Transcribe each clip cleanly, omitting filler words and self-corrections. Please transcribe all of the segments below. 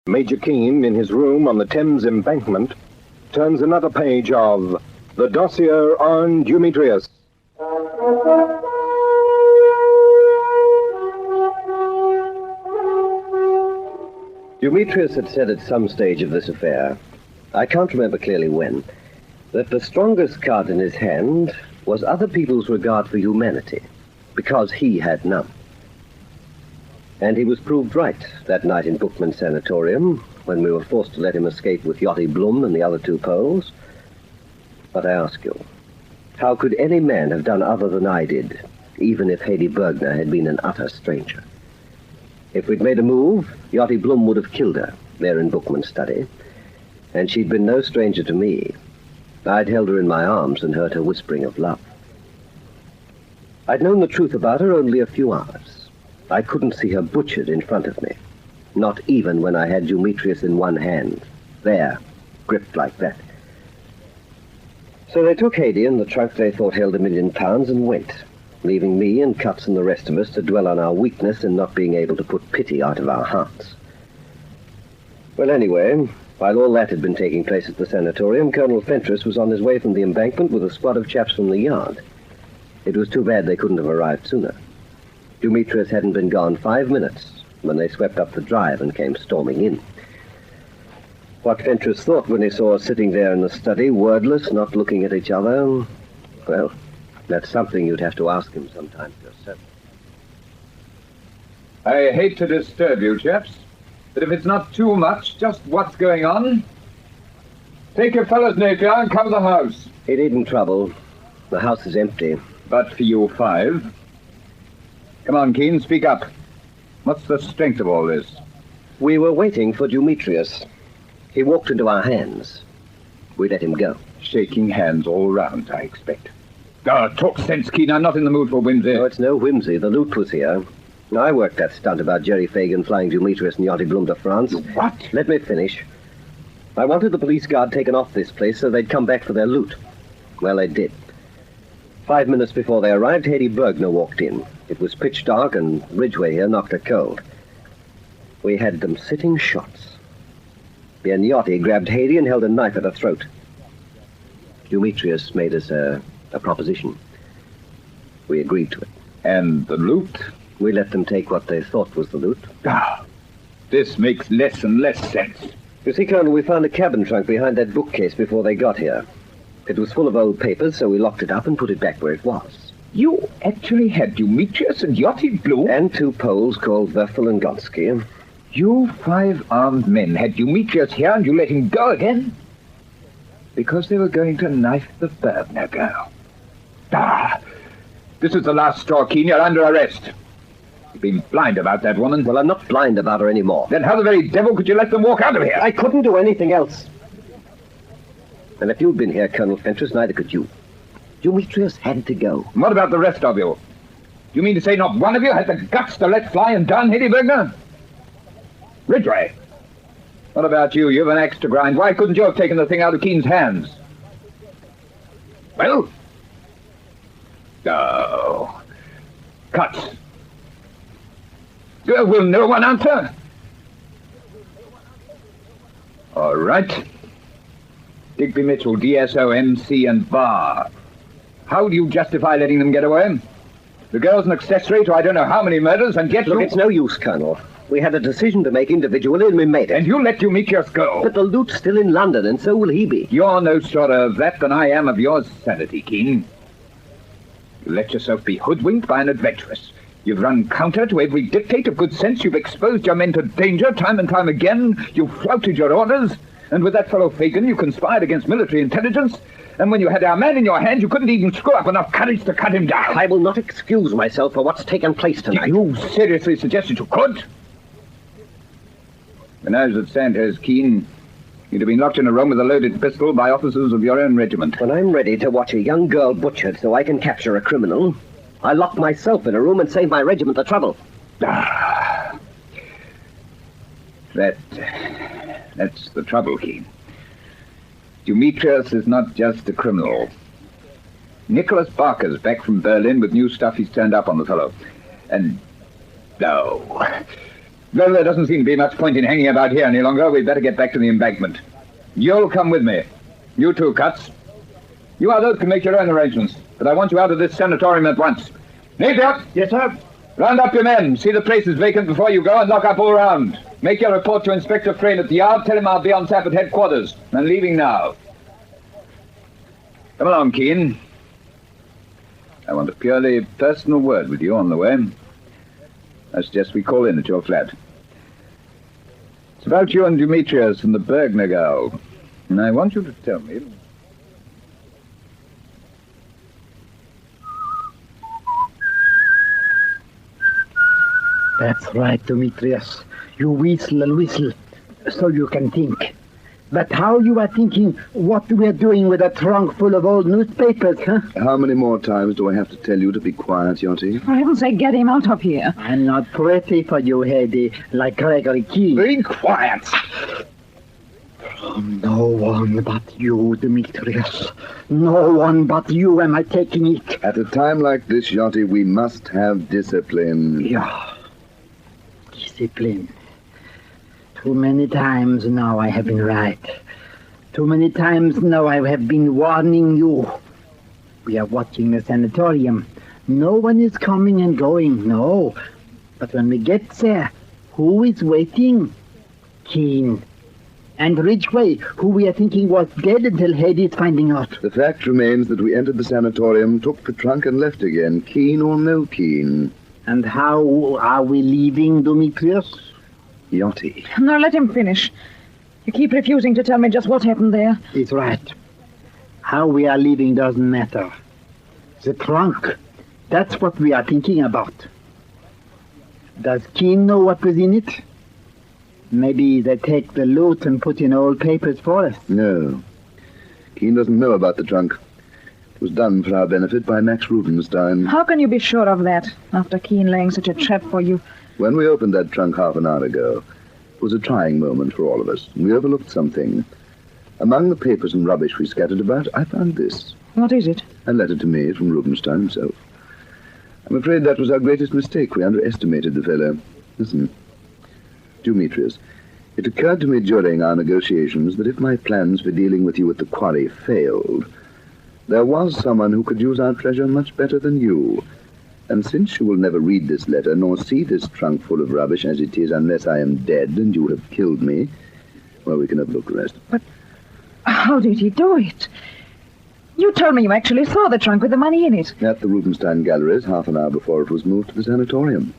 Major Keene, in his room on the Thames Embankment, turns another page of the Dossier on Dumetrius. Dumetrius had said at some stage of this affair, I can't remember clearly when, that the strongest card in his hand was other people's regard for humanity, because he had none. And he was proved right that night in Bookman's sanatorium, when we were forced to let him escape with Yachty Blum and the other two Poles. But I ask you, how could any man have done other than I did, even if Hedy Bergner had been an utter stranger? If we'd made a move, Yachty Blum would have killed her there in Bookman's study, and she'd been no stranger to me. I'd held her in my arms and heard her whispering of love. I'd known the truth about her only a few hours. I couldn't see her butchered in front of me, not even when I had Dumetrius in one hand, there, gripped like that. So they took Hedy in the trunk they thought held £1 million and went, leaving me and Cutts and the rest of us to dwell on our weakness in not being able to put pity out of our hearts. Well, anyway, while all that had been taking place at the sanatorium, Colonel Fentress was on his way from the embankment with a squad of chaps from the yard. It was too bad they couldn't have arrived sooner. Dumetrius hadn't been gone 5 minutes when they swept up the drive and came storming in. What Fentress thought when he saw us sitting there in the study, wordless, not looking at each other, well, that's something you'd have to ask him sometime yourself. I hate to disturb you, chaps, but if it's not too much, just what's going on? Take your fellows, Napier, and cover the house. He needn't trouble. The house is empty. But for you five. Come on, Keene, speak up. What's the strength of all this? We were waiting for Dumetrius. He walked into our hands. We let him go. Shaking hands all round, I expect. Talk sense, Keene. I'm not in the mood for whimsy. No, it's no whimsy. The loot was here. I worked that stunt about Jerry Fagan flying Dumetrius and Yachty Blum to France. What? Let me finish. I wanted the police guard taken off this place so they'd come back for their loot. Well, they did. 5 minutes before they arrived, Hedy Bergner walked in. It was pitch dark, and Ridgway here knocked her cold. We had them sitting shots. Then Yachty grabbed Hedy and held a knife at her throat. Dumetrius made us a proposition. We agreed to it. And the loot? We let them take what they thought was the loot. This makes less and less sense. You see, Colonel, we found a cabin trunk behind that bookcase before they got here. It was full of old papers, so we locked it up and put it back where it was. You actually had Dumetrius and Yachty Blum? And two Poles called Werfel and Gonski. You 5 armed men had Dumetrius here and you let him go again? Because they were going to knife the Bergner girl. This is the last straw, Keene. You're under arrest. You've been blind about that woman. Well, I'm not blind about her anymore. Then how the very devil could you let them walk out of here? I couldn't do anything else. And if you'd been here, Colonel Fentress, neither could you. Dumetrius had to go. And what about the rest of you? You mean to say not one of you had the guts to let fly and down Hedy Bergner? Ridgway, what about you? You've an axe to grind. Why couldn't you have taken the thing out of Keene's hands? Well? Oh. Cutts. Will no one answer? All right. Digby Mitchell, DSO, MC, and Bar. How do you justify letting them get away? The girl's an accessory to I don't know how many murders, and yet Look, it's no use, Colonel. We had a decision to make individually, and we made it. And you let Dumetrius go. But the loot's still in London, and so will he be. You're no shorter of that than I am of your sanity, Keene. You let yourself be hoodwinked by an adventuress. You've run counter to every dictate of good sense. You've exposed your men to danger time and time again. You've flouted your orders. And with that fellow Fagan, you conspired against military intelligence. And when you had our man in your hand, you couldn't even screw up enough courage to cut him down. I will not excuse myself for what's taken place tonight. You seriously suggested you could? When I was at Sandhurst, Keene, you'd have been locked in a room with a loaded pistol by officers of your own regiment. When I'm ready to watch a young girl butchered so I can capture a criminal, I lock myself in a room and save my regiment the trouble. That's the trouble, Keene. Dumetrius is not just a criminal. Nicholas Barker's back from Berlin with new stuff he's turned up on the fellow. And... no. Well, there doesn't seem to be much point in hanging about here any longer. We'd better get back to the embankment. You'll come with me. You too, Cutts. You others can make your own arrangements, but I want you out of this sanatorium at once. Napier! Yes, sir. Round up your men. See the place is vacant before you go and lock up all round. Make your report to Inspector Frayne at the yard. Tell him I'll be on tap at headquarters. I'm leaving now. Come along, Keene. I want a purely personal word with you on the way. I suggest we call in at your flat. It's about you and Dumetrius and the Bergner girl. And I want you to tell me... That's right, Dumetrius. You whistle and whistle, so you can think. But how you are thinking what we're doing with a trunk full of old newspapers, huh? How many more times do I have to tell you to be quiet, Yachty? For heaven's sake, get him out of here. I'm not pretty for you, Hedy, like Gregory Key. Be quiet! No one but you, Demetrius. No one but you am I taking it. At a time like this, Yachty, we must have discipline. Yeah. Discipline. Too many times now I have been right. Too many times now I have been warning you. We are watching the sanatorium. No one is coming and going, no. But when we get there, who is waiting? Keene. And Ridgway, who we are thinking was dead until Hedy is finding out. The fact remains that we entered the sanatorium, took the trunk and left again, Keene or no Keene. And how are we leaving, Dumetrius? Yachty. No, let him finish. You keep refusing to tell me just what happened there. He's right. How we are leaving doesn't matter. The trunk, that's what we are thinking about. Does Keene know what was in it? Maybe they take the loot and put in old papers for us. No. Keene doesn't know about the trunk. It was done for our benefit by Max Rubenstein. How can you be sure of that, after Keene laying such a trap for you? When we opened that trunk half an hour ago, it was a trying moment for all of us. We overlooked something. Among the papers and rubbish we scattered about, I found this. What is it? A letter to me from Rubenstein himself. I'm afraid that was our greatest mistake. We underestimated the fellow. Listen. Dumetrius, it occurred to me during our negotiations that if my plans for dealing with you at the quarry failed, there was someone who could use our treasure much better than you. And since you will never read this letter, nor see this trunk full of rubbish as it is, unless I am dead and you have killed me, well, we can overlook the rest. But how did he do it? You told me you actually saw the trunk with the money in it. At the Rubenstein Galleries, half an hour before it was moved to the sanatorium.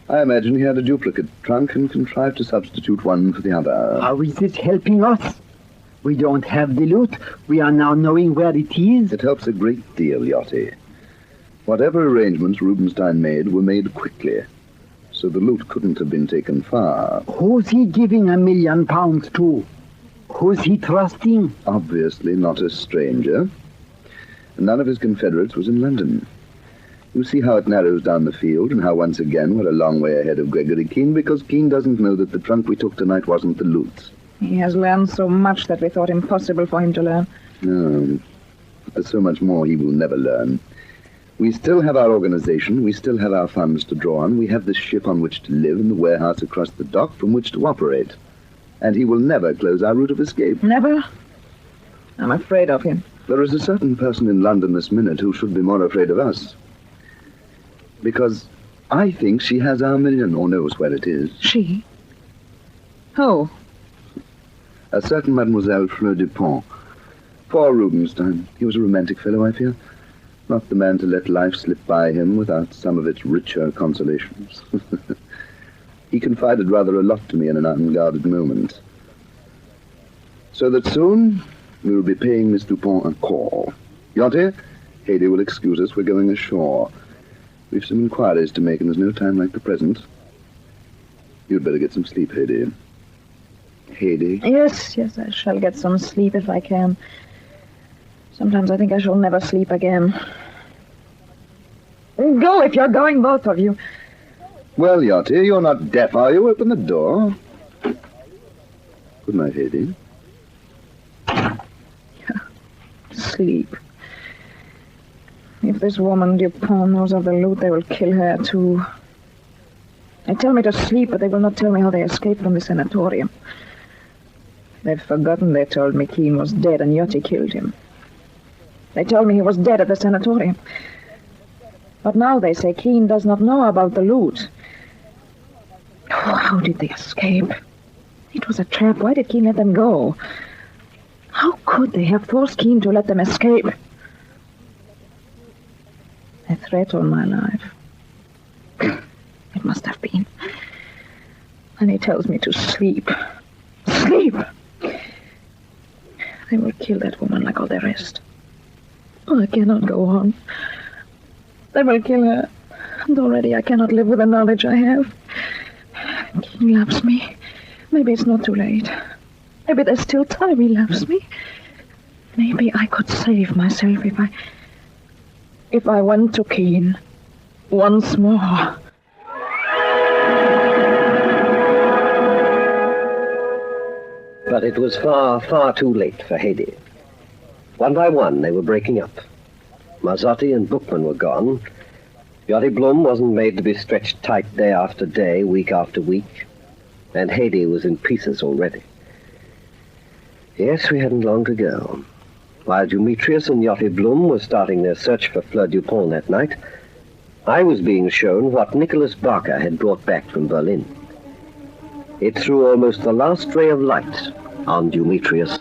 I imagine he had a duplicate trunk and contrived to substitute one for the other. How is this helping us? We don't have the loot. We are now knowing where it is. It helps a great deal, Yachty. Whatever arrangements Rubenstein made were made quickly, so the loot couldn't have been taken far. Who's he giving £1 million to? Who's he trusting? Obviously not a stranger. None of his confederates was in London. You see how it narrows down the field, and how once again we're a long way ahead of Gregory Keene, because Keene doesn't know that the trunk we took tonight wasn't the loot. He has learned so much that we thought impossible for him to learn. No, but there's so much more he will never learn. We still have our organization, we still have our funds to draw on, we have the ship on which to live and the warehouse across the dock from which to operate. And he will never close our route of escape. Never? I'm afraid of him. There is a certain person in London this minute who should be more afraid of us. Because I think she has our million, or knows where it is. She? Who? A certain Mademoiselle Fleur Dupont. Poor Rubenstein. He was a romantic fellow, I fear. Not the man to let life slip by him without some of its richer consolations. He confided rather a lot to me in an unguarded moment. So that soon we will be paying Miss Dupont a call. Yachty, Hedy will excuse us. We're going ashore. We've some inquiries to make, and there's no time like the present. You'd better get some sleep, Hedy. Hedy? Yes, I shall get some sleep if I can. Sometimes I think I shall never sleep again. Go if you're going, both of you. Well, Yachty, you're not deaf, are you? Open the door. Good night, Hedy. Sleep. If this woman Dupont knows of the loot, they will kill her too. They tell me to sleep, but they will not tell me how they escaped from the sanatorium. They've forgotten they told me Keene was dead and Yachty killed him. They told me he was dead at the sanatorium. But now they say Keene does not know about the loot. Oh, how did they escape? It was a trap. Why did Keene let them go? How could they have forced Keene to let them escape? A threat on my life. It must have been. And he tells me to sleep. Sleep! They will kill that woman like all the rest. Oh, I cannot go on. They will kill her. And already I cannot live with the knowledge I have. He loves me. Maybe it's not too late. Maybe there's still time he loves me. Maybe I could save myself if I went to Keene once more. But it was far, far too late for Hedy. One by one, they were breaking up. Mazzotti and Bookman were gone. Yachty Blum wasn't made to be stretched tight day after day, week after week. And Hedy was in pieces already. Yes, we hadn't long to go. While Dumetrius and Yachty Blum were starting their search for Fleur Dupont that night, I was being shown what Nicholas Barker had brought back from Berlin. It threw almost the last ray of light on Dumetrius.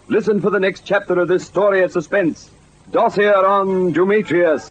Listen for the next chapter of this story of suspense. Dossier on Dumetrius.